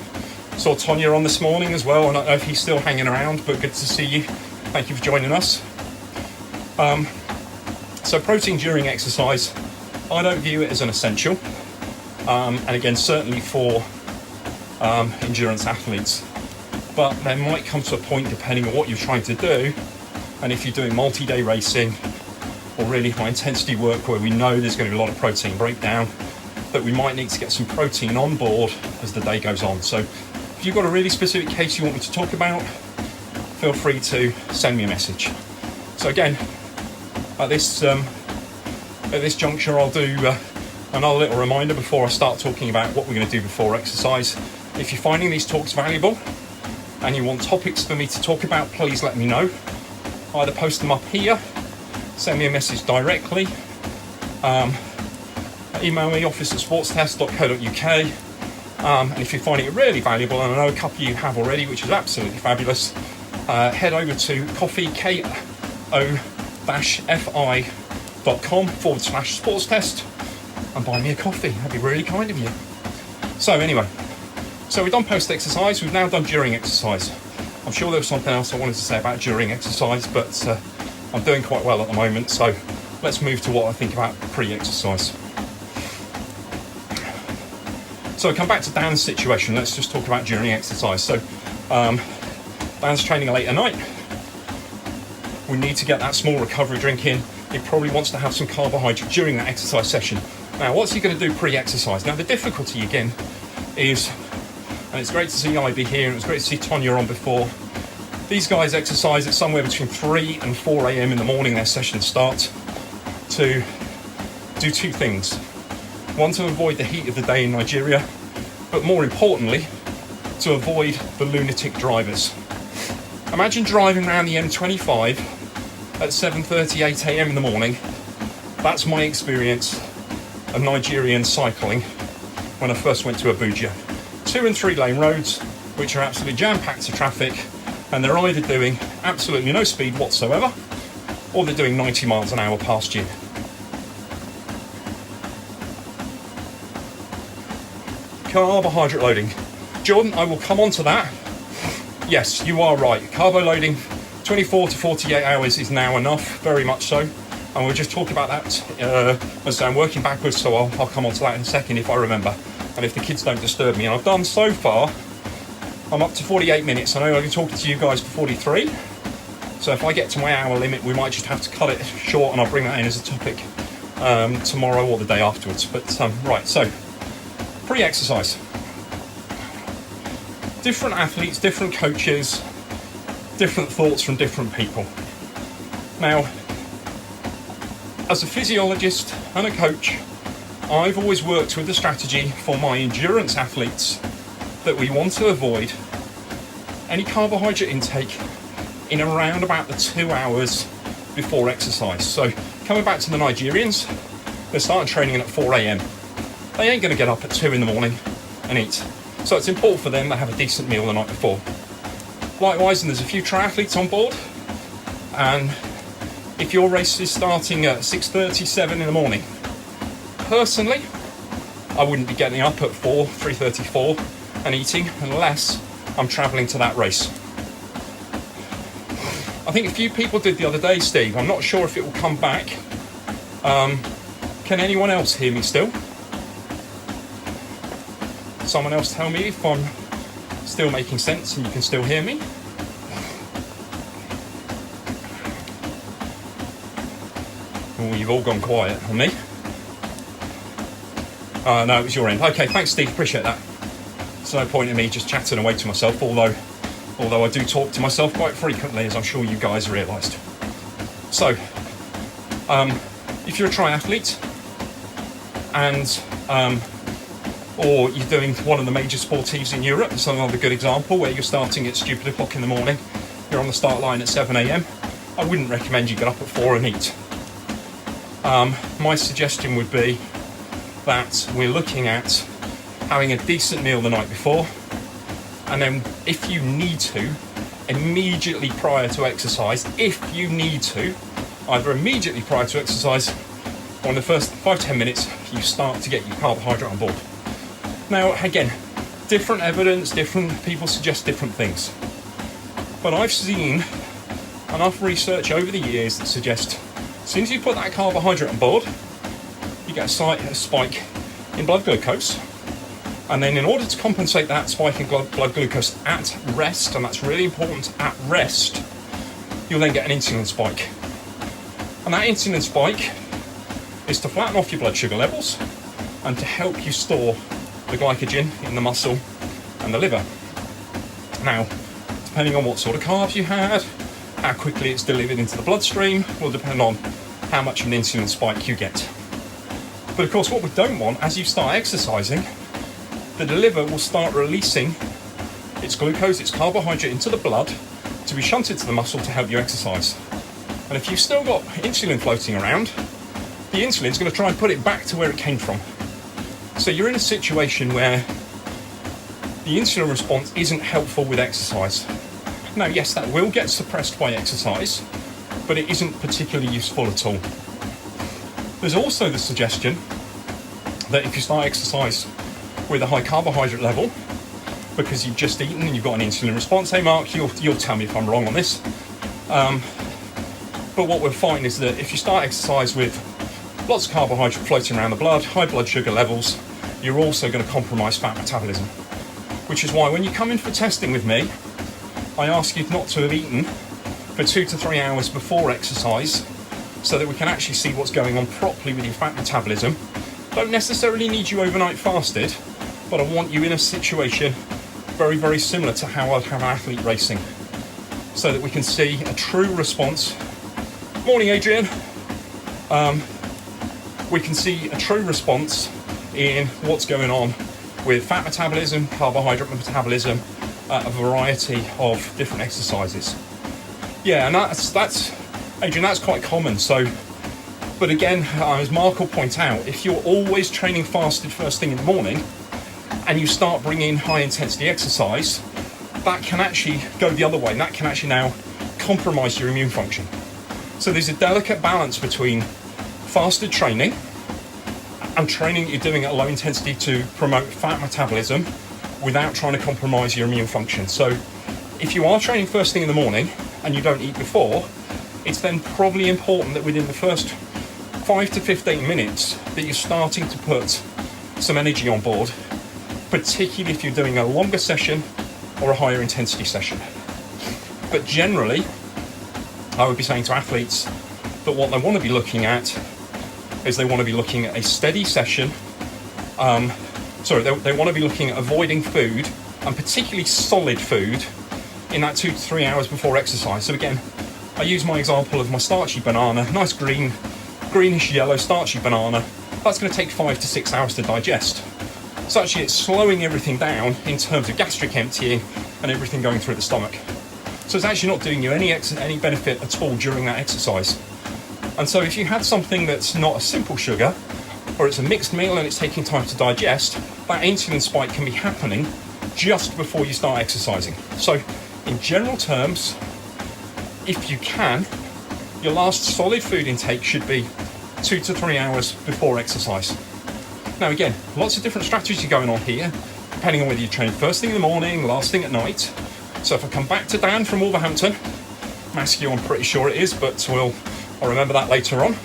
[SPEAKER 1] Saw Tonya on this morning as well. I don't know if he's still hanging around, but good to see you. Thank you for joining us. So protein during exercise, I don't view it as an essential. And again, certainly for endurance athletes. But there might come to a point, depending on what you're trying to do, and if you're doing multi-day racing or really high intensity work where we know there's going to be a lot of protein breakdown, that we might need to get some protein on board as the day goes on. So if you've got a really specific case you want me to talk about, feel free to send me a message. So again, at this juncture, I'll do another little reminder before I start talking about what we're going to do before exercise. If you're finding these talks valuable and you want topics for me to talk about, please let me know. Either post them up here, send me a message directly, email me office@sportstest.co.uk, and if you're finding it really valuable, and I know a couple of you have already, which is absolutely fabulous, head over to ko-fi.com/sportstest and buy me a coffee. That'd be really kind of you. So anyway, so we've done post-exercise, we've now done during exercise. I'm sure there was something else I wanted to say about during exercise, but I'm doing quite well at the moment, so let's move to what I think about pre-exercise. So come back to Dan's situation, let's just talk about during exercise. So Dan's training late at night. We need to get that small recovery drink in. He probably wants to have some carbohydrate during that exercise session. Now, what's he going to do pre-exercise? Now, the difficulty again is, and it's great to see Ivy here, and it was great to see Tonya on before. These guys exercise at somewhere between 3 and 4 a.m. in the morning. Their sessions start to do two things. One, to avoid the heat of the day in Nigeria, but more importantly, to avoid the lunatic drivers. Imagine driving around the M25 at 7:30, 8 a.m. in the morning. That's my experience of Nigerian cycling when I first went to Abuja. 2 and 3 lane roads, which are absolutely jam-packed to traffic, and they're either doing absolutely no speed whatsoever, or they're doing 90 miles an hour past you. Carbohydrate loading. Jordan, I will come on to that. Yes, you are right. Carbo loading, 24 to 48 hours is now enough, very much so. And we'll just talk about that as I'm working backwards, so I'll come on to that in a second if I remember. And if the kids don't disturb me. And I've done so far, I'm up to 48 minutes. I know I've been talking to you guys for 43. So if I get to my hour limit, we might just have to cut it short, and I'll bring that in as a topic tomorrow or the day afterwards. But right, so pre-exercise. Different athletes, different coaches, different thoughts from different people. Now, as a physiologist and a coach, I've always worked with the strategy for my endurance athletes that we want to avoid any carbohydrate intake in around about the 2 hours before exercise. So coming back to the Nigerians, they're starting training at 4 a.m. They ain't going to get up at 2 in the morning and eat. So it's important for them to have a decent meal the night before. Likewise, and there's a few triathletes on board, and if your race is starting at 6:37 in the morning, personally, I wouldn't be getting up at 3:34 and eating unless I'm travelling to that race. I think a few people did the other day, Steve. I'm not sure if it will come back. Can anyone else hear me still? Someone else tell me if I'm still making sense and you can still hear me. Oh, you've all gone quiet on me. No, it was your end. Okay, thanks, Steve. Appreciate that. There's no point in me just chatting away to myself, although I do talk to myself quite frequently, as I'm sure you guys realised. So, if you're a triathlete and or you're doing one of the major sportives in Europe, it's another good example where you're starting at stupid o'clock in the morning, you're on the start line at 7 a.m, I wouldn't recommend you get up at 4 and eat. My suggestion would be that we're looking at having a decent meal the night before, and then if you need to, immediately prior to exercise, if you need to, either immediately prior to exercise or in the first 5-10 minutes, you start to get your carbohydrate on board. Now, again, different evidence, different people suggest different things. But I've seen enough research over the years that suggests as soon as you put that carbohydrate on board, you get a spike in blood glucose. And then in order to compensate that spike in blood glucose at rest, and that's really important, at rest, you'll then get an insulin spike. And that insulin spike is to flatten off your blood sugar levels and to help you store the glycogen in the muscle and the liver. Now, depending on what sort of carbs you had, how quickly it's delivered into the bloodstream will depend on how much of an insulin spike you get. But of course, what we don't want, as you start exercising, the liver will start releasing its glucose, its carbohydrate into the blood to be shunted to the muscle to help you exercise. And if you've still got insulin floating around, the insulin's going to try and put it back to where it came from. So you're in a situation where the insulin response isn't helpful with exercise. Now, yes, that will get suppressed by exercise, but it isn't particularly useful at all. There's also the suggestion that if you start exercise with a high carbohydrate level, because you've just eaten and you've got an insulin response, hey Mark, you'll tell me if I'm wrong on this, but what we'll find is that if you start exercise with lots of carbohydrate floating around the blood, high blood sugar levels, you're also going to compromise fat metabolism. Which is why when you come in for testing with me, I ask you not to have eaten for 2 to 3 hours before exercise so that we can actually see what's going on properly with your fat metabolism. Don't necessarily need you overnight fasted, but I want you in a situation very, very similar to how I'd have an athlete racing so that we can see a true response. Morning, Adrian. We can see a true response in what's going on with fat metabolism, carbohydrate metabolism, a variety of different exercises. Yeah, and that's Adrian, that's quite common. So, but again, as Mark will point out, if you're always training fasted first thing in the morning and you start bringing in high intensity exercise, that can actually go the other way, and that can actually now compromise your immune function. So there's a delicate balance between fasted training and training that you're doing at a low intensity to promote fat metabolism without trying to compromise your immune function. So if you are training first thing in the morning and you don't eat before, it's then probably important that within the first 5 to 15 minutes that you're starting to put some energy on board, particularly if you're doing a longer session or a higher intensity session. But generally, I would be saying to athletes that what they want to be looking at is they want to be looking at a steady session. They want to be looking at avoiding food, and particularly solid food, in that 2 to 3 hours before exercise. So again, I use my example of my starchy banana, nice greenish yellow starchy banana. That's going to take 5 to 6 hours to digest. So actually it's slowing everything down in terms of gastric emptying and everything going through the stomach. So it's actually not doing you any benefit at all during that exercise. And so if you had something that's not a simple sugar, or it's a mixed meal and it's taking time to digest, that insulin spike can be happening just before you start exercising. So in general terms, if you can, your last solid food intake should be 2 to 3 hours before exercise. Now again, lots of different strategies going on here, depending on whether you train first thing in the morning, last thing at night. So if I come back to Dan from Wolverhampton, Maskew I'm pretty sure it is, but I'll remember that later on,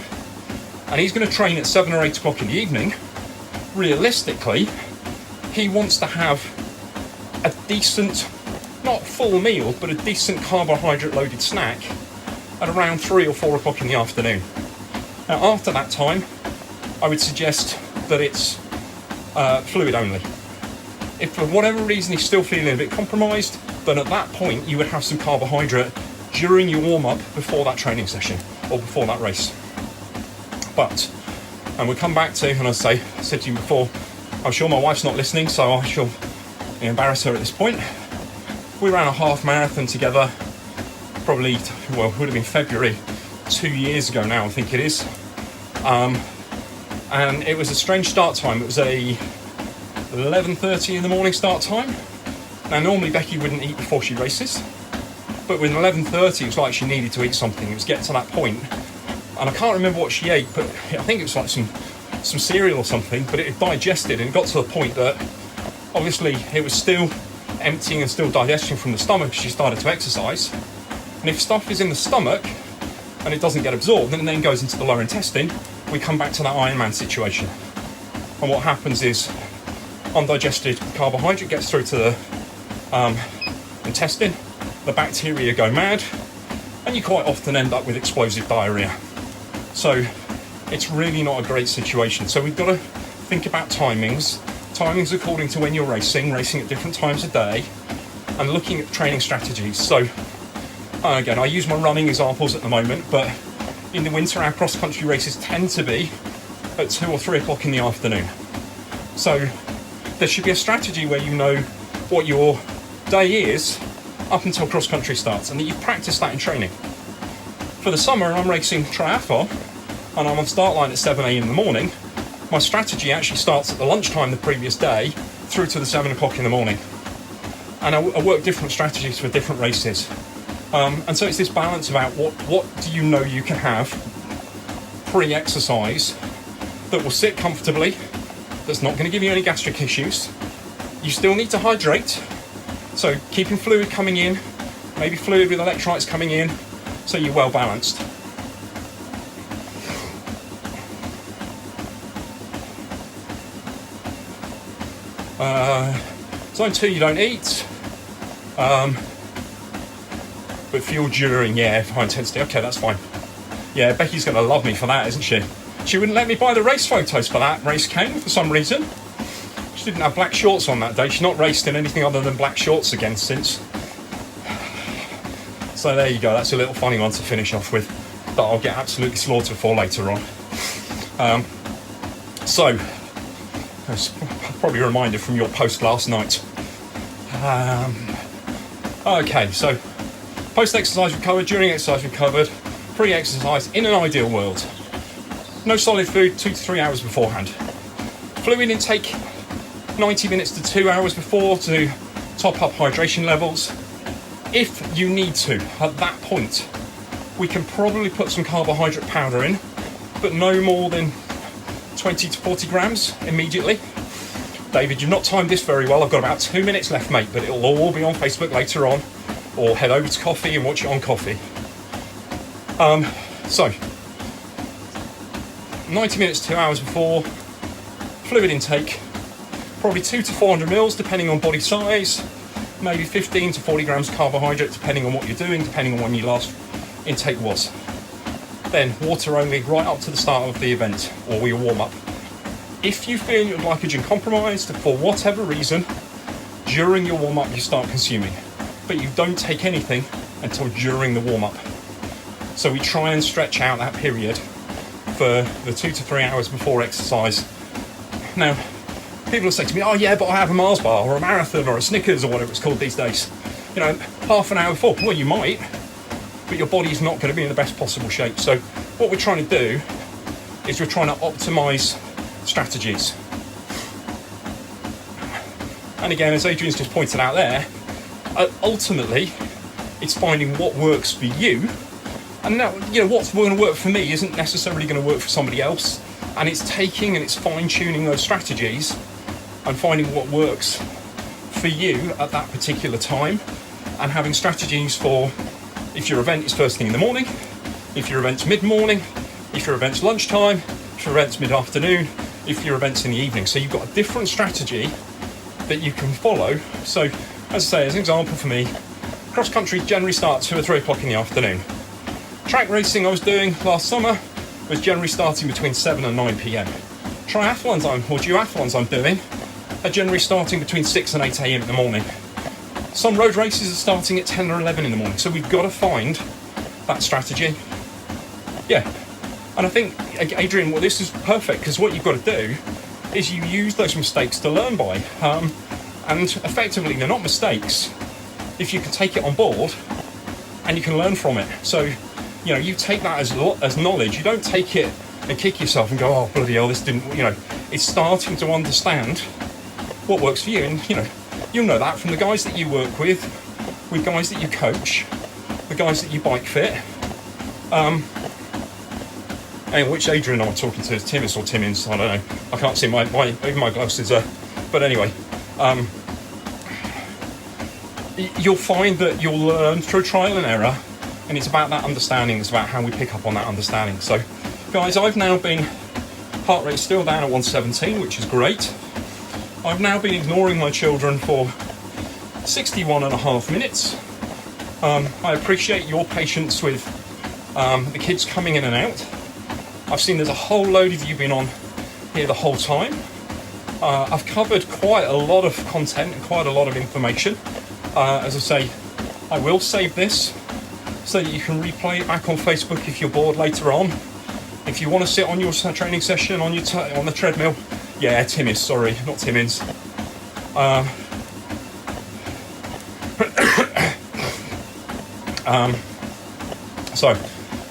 [SPEAKER 1] and he's going to train at 7 or 8 o'clock in the evening, realistically, he wants to have a decent, not full meal, but a decent carbohydrate loaded snack at around 3 or 4 o'clock in the afternoon. Now after that time, I would suggest that it's fluid only. If for whatever reason he's still feeling a bit compromised, then at that point you would have some carbohydrate during your warm-up before that training session or before that race. But, and we'll come back to, and I said to you before, I'm sure my wife's not listening, so I shall embarrass her at this point. We ran a half marathon together, probably, well, it would have been February 2 years ago now, I think it is. And it was a strange start time. It was a 11:30 in the morning start time. Now normally Becky wouldn't eat before she races, but with 11:30 it was like she needed to eat something. It was getting to that point, and I can't remember what she ate, but I think it was like some cereal or something, but it had digested, and it got to the point that obviously it was still emptying and still digesting from the stomach as she started to exercise. And if stuff is in the stomach and it doesn't get absorbed and then goes into the lower intestine, we come back to that Ironman situation. And what happens is undigested carbohydrate gets through to the intestine, the bacteria go mad, and you quite often end up with explosive diarrhea. So it's really not a great situation. So we've got to think about timings according to when you're racing at different times of day, and looking at training strategies. So again, I use my running examples at the moment, but in the winter our cross-country races tend to be at 2 or 3 o'clock in the afternoon. So there should be a strategy where you know what your day is up until cross-country starts, and that you've practiced that in training. For the summer, I'm racing triathlon, and I'm on start line at 7 a.m. in the morning. My strategy actually starts at the lunchtime the previous day through to the 7 o'clock in the morning. And I work different strategies for different races. And so it's this balance about what do you know you can have pre-exercise that will sit comfortably, that's not going to give you any gastric issues. You still need to hydrate, so keeping fluid coming in, maybe fluid with electrolytes coming in, so you're well balanced. Zone 2 you don't eat, but fuel during, yeah, high intensity, okay, that's fine. Yeah, Becky's going to love me for that, isn't she? She wouldn't let me buy the race photos for that race came for some reason. She didn't have black shorts on that day. She's not raced in anything other than black shorts again since. So there you go, that's a little funny one to finish off with that I'll get absolutely slaughtered for later on. So, that's probably a reminder from your post last night. Okay, so post-exercise we've covered, during exercise we've covered, pre-exercise in an ideal world. No solid food 2 to 3 hours beforehand. Fluid intake 90 minutes to 2 hours before to top up hydration levels. If you need to, at that point, we can probably put some carbohydrate powder in, but no more than 20 to 40 grams immediately. David, you've not timed this very well. I've got about 2 minutes left, mate, but it'll all be on Facebook later on, or head over to Coffee and watch it on Coffee. So, 90 minutes, 2 hours before, fluid intake, probably 200 to 400 mils, depending on body size, maybe 15 to 40 grams of carbohydrate, depending on what you're doing, depending on when your last intake was. Then water only right up to the start of the event, or your warm-up. If you feel your glycogen compromised for whatever reason, during your warm-up you start consuming, but you don't take anything until during the warm-up. So we try and stretch out that period for the 2 to 3 hours before exercise. Now, people will say to me, oh yeah, but I have a Mars bar or a marathon or a Snickers or whatever it's called these days. You know, half an hour before. Well, you might, but your body's not going to be in the best possible shape. So what we're trying to do is we're trying to optimize strategies. And again, as Adrian's just pointed out there, ultimately, it's finding what works for you. And now, you know, what's going to work for me isn't necessarily going to work for somebody else. And it's taking and it's fine-tuning those strategies and finding what works for you at that particular time, and having strategies for if your event is first thing in the morning, if your event's mid-morning, if your event's lunchtime, if your event's mid-afternoon, if your event's in the evening. So you've got a different strategy that you can follow. So, as I say, as an example for me, cross country generally starts 2 or 3 o'clock in the afternoon. Track racing I was doing last summer was generally starting between 7 and 9 p.m. Triathlons or duathlons I'm doing are generally starting between 6 and 8 a.m. in the morning. Some road races are starting at 10 or 11 in the morning, so we've got to find that strategy. Yeah, and I think, Adrian, well, this is perfect, because what you've got to do is you use those mistakes to learn by, and effectively they're not mistakes if you can take it on board and you can learn from it. So, you know, you take that as knowledge. You don't take it and kick yourself and go, oh bloody hell, this didn't, you know. It's starting to understand what works for you, and you know, you'll know that from the guys that you work with guys that you coach, the guys that you bike fit. And which Adrian I'm talking to is Timmins or Timmins, I don't know. I can't see even my glasses are. But anyway, you'll find that you'll learn through trial and error, and it's about that understanding. It's about how we pick up on that understanding. So, guys, I've now been heart rate still down at 117, which is great. I've now been ignoring my children for 61.5 minutes. I appreciate your patience with the kids coming in and out. I've seen there's a whole load of you been on here the whole time. I've covered quite a lot of content and quite a lot of information. As I say, I will save this so that you can replay it back on Facebook if you're bored later on. If you want to sit on your training session on the treadmill, yeah, Timmis, sorry, not Timmins. So,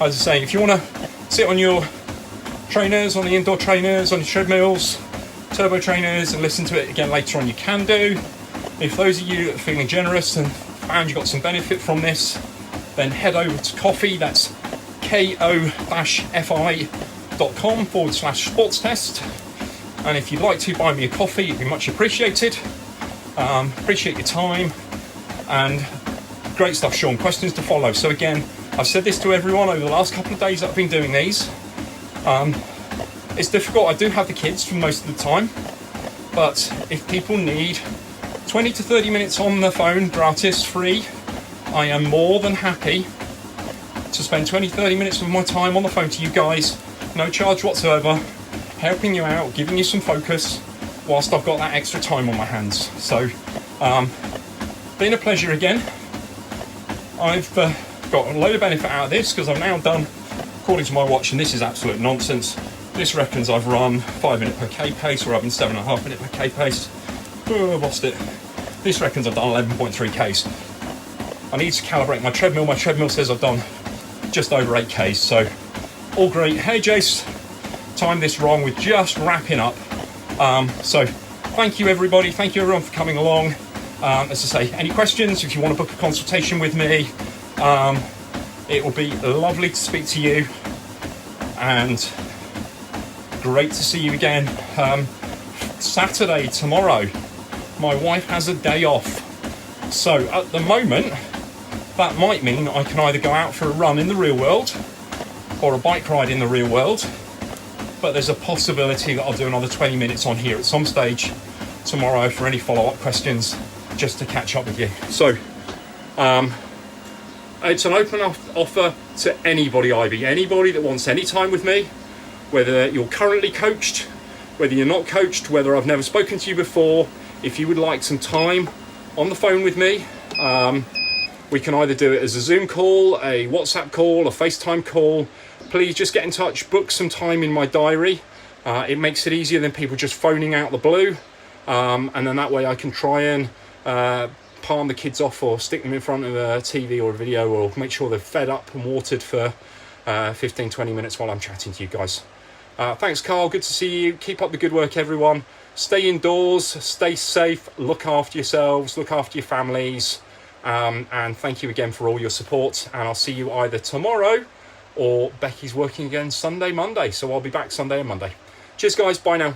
[SPEAKER 1] as I say, if you want to sit on your trainers, on the indoor trainers, on your treadmills, turbo trainers, and listen to it again later on, you can do. If those of you that are feeling generous and found you got some benefit from this, then head over to Coffee. That's ko-fi.com/sportstest. And if you'd like to buy me a coffee, it'd be much appreciated. Appreciate your time, and great stuff, Sean. Questions to follow. So again, I've said this to everyone over the last couple of days that I've been doing these. It's difficult. I do have the kids for most of the time, but if people need 20 to 30 minutes on the phone, gratis, free, I am more than happy to spend 20-30 minutes of my time on the phone to you guys, no charge whatsoever, helping you out, giving you some focus whilst I've got that extra time on my hands. So, been a pleasure again. I've got a load of benefit out of this because I've now done, according to my watch, and this is absolute nonsense, this reckons I've run 5 minute per K pace, or I've been 7.5 minute per K pace. Oh, I've lost it. This reckons I've done 11.3 Ks. I need to calibrate my treadmill. My treadmill says I've done just over 8 Ks, so all great. Hey Jace, timed this wrong, we're just wrapping up. So thank you everybody, thank you everyone for coming along. As I say, any questions, if you want to book a consultation with me, it will be lovely to speak to you, and great to see you again. Saturday, tomorrow, my wife has a day off, so at the moment that might mean I can either go out for a run in the real world or a bike ride in the real world, but there's a possibility that I'll do another 20 minutes on here at some stage tomorrow for any follow-up questions, just to catch up with you. So it's an open offer to anybody, Ivy, anybody that wants any time with me, whether you're currently coached, whether you're not coached, whether I've never spoken to you before. If you would like some time on the phone with me, we can either do it as a Zoom call, a WhatsApp call, a FaceTime call. Please just get in touch, book some time in my diary. It makes it easier than people just phoning out the blue, and then that way I can try and palm the kids off or stick them in front of a TV or a video, or make sure they're fed up and watered for 15-20 minutes while I'm chatting to you guys. Thanks, Carl, good to see you. Keep up the good work, everyone. Stay indoors, stay safe, look after yourselves, look after your families, and thank you again for all your support, and I'll see you either tomorrow, or Becky's working again Monday, so I'll be back Sunday and Monday. Cheers guys, bye now.